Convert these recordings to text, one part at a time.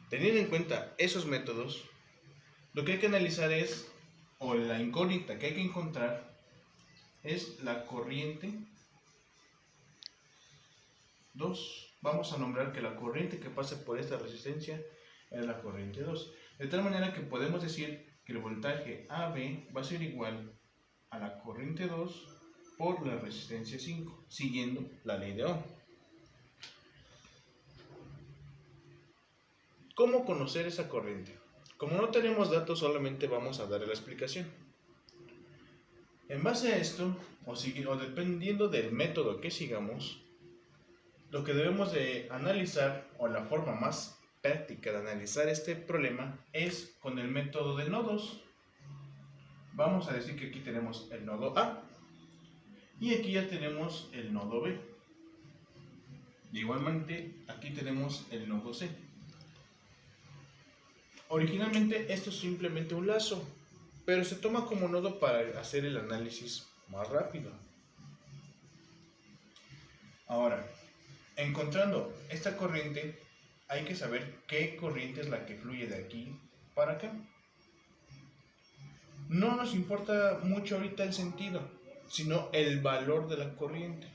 Teniendo en cuenta esos métodos, lo que hay que analizar es, o la incógnita que hay que encontrar, es la corriente 2. Vamos a nombrar que la corriente que pasa por esta resistencia es la corriente 2. De tal manera que podemos decir que el voltaje AB va a ser igual a la corriente 2 por la resistencia 5, siguiendo la ley de Ohm. ¿Cómo conocer esa corriente? Como no tenemos datos, solamente vamos a dar la explicación. En base a esto, o dependiendo del método que sigamos, lo que debemos de analizar, o la forma más práctica de analizar este problema, es con el método de nodos. Vamos a decir que aquí tenemos el nodo A y aquí ya tenemos el nodo B. Igualmente, aquí tenemos el nodo C. Originalmente esto es simplemente un lazo, pero se toma como nodo para hacer el análisis más rápido. Ahora, encontrando esta corriente, hay que saber qué corriente es la que fluye de aquí para acá. No nos importa mucho ahorita el sentido, sino el valor de la corriente.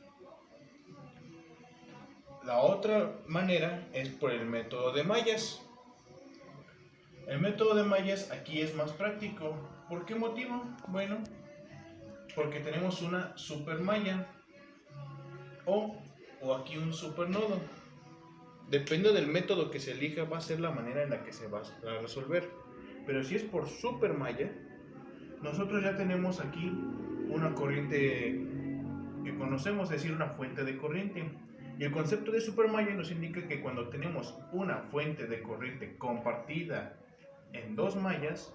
La otra manera es por el método de mallas. El método de mallas aquí es más práctico. ¿Por qué motivo? Bueno, porque tenemos una supermalla o aquí un supernodo. Depende del método que se elija, va a ser la manera en la que se va a resolver. Pero si es por supermalla, nosotros ya tenemos aquí una corriente que conocemos, es decir, una fuente de corriente. Y el concepto de supermalla nos indica que cuando tenemos una fuente de corriente compartida en dos mallas,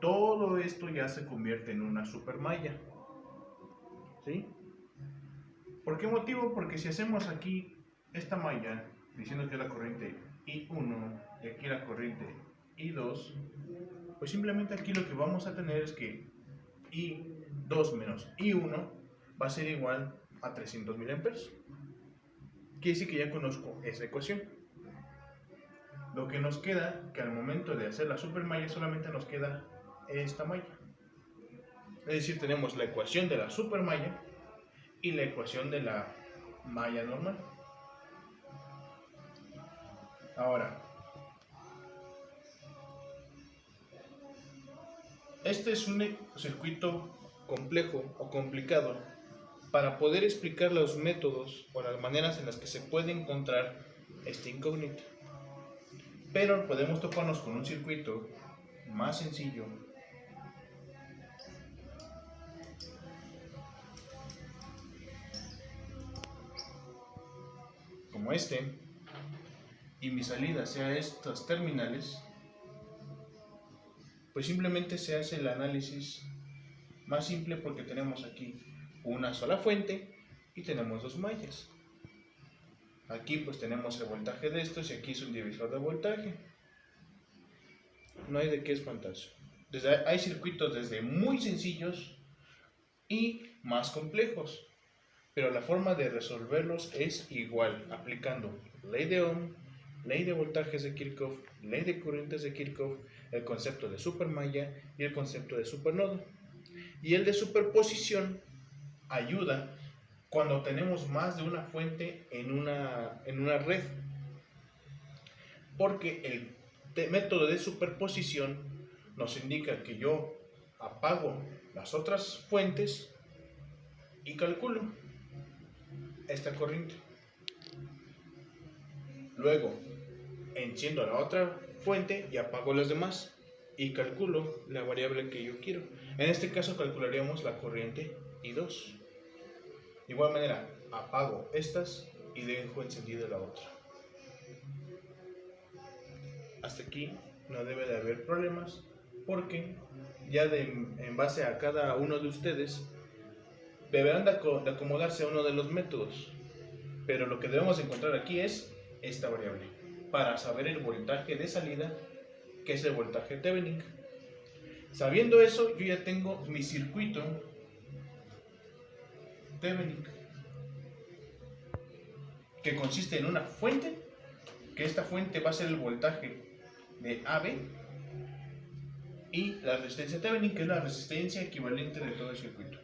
todo esto ya se convierte en una supermalla. ¿Sí? ¿Por qué motivo? Porque si hacemos aquí esta malla, diciendo que es la corriente I1 y aquí la corriente I2, pues simplemente aquí lo que vamos a tener es que I2 menos I1 va a ser igual a 300 mA. Quiere decir que ya conozco esa ecuación. Lo que nos queda, que al momento de hacer la supermalla solamente nos queda esta malla. Es decir, tenemos la ecuación de la supermalla y la ecuación de la malla normal. Ahora, este es un circuito complejo o complicado para poder explicar los métodos o las maneras en las que se puede encontrar esta incógnita. Pero podemos toparnos con un circuito más sencillo, como este, y mi salida sea estas terminales, pues simplemente se hace el análisis más simple porque tenemos aquí una sola fuente y tenemos dos mallas. Aquí pues tenemos el voltaje de estos y aquí es un divisor de voltaje. No hay de qué espantarse. Hay circuitos desde muy sencillos y más complejos, pero la forma de resolverlos es igual, aplicando ley de Ohm, ley de voltajes de Kirchhoff, ley de corrientes de Kirchhoff, el concepto de supermalla y el concepto de supernodo. Y el de superposición ayuda cuando tenemos más de una fuente en una red, porque el método de superposición nos indica que yo apago las otras fuentes y calculo esta corriente. Luego enciendo la otra fuente y apago las demás y calculo la variable que yo quiero. En este caso calcularíamos la corriente I2. De igual manera, apago estas y dejo encendida la otra. Hasta aquí no debe de haber problemas porque ya en base a cada uno de ustedes deberán de acomodarse a uno de los métodos, pero lo que debemos encontrar aquí es esta variable para saber el voltaje de salida, que es el voltaje Thevenin. Sabiendo eso, yo ya tengo mi circuito Thevenin, que consiste en una fuente, que esta fuente va a ser el voltaje de AB y la resistencia Thevenin, que es la resistencia equivalente de todo el circuito.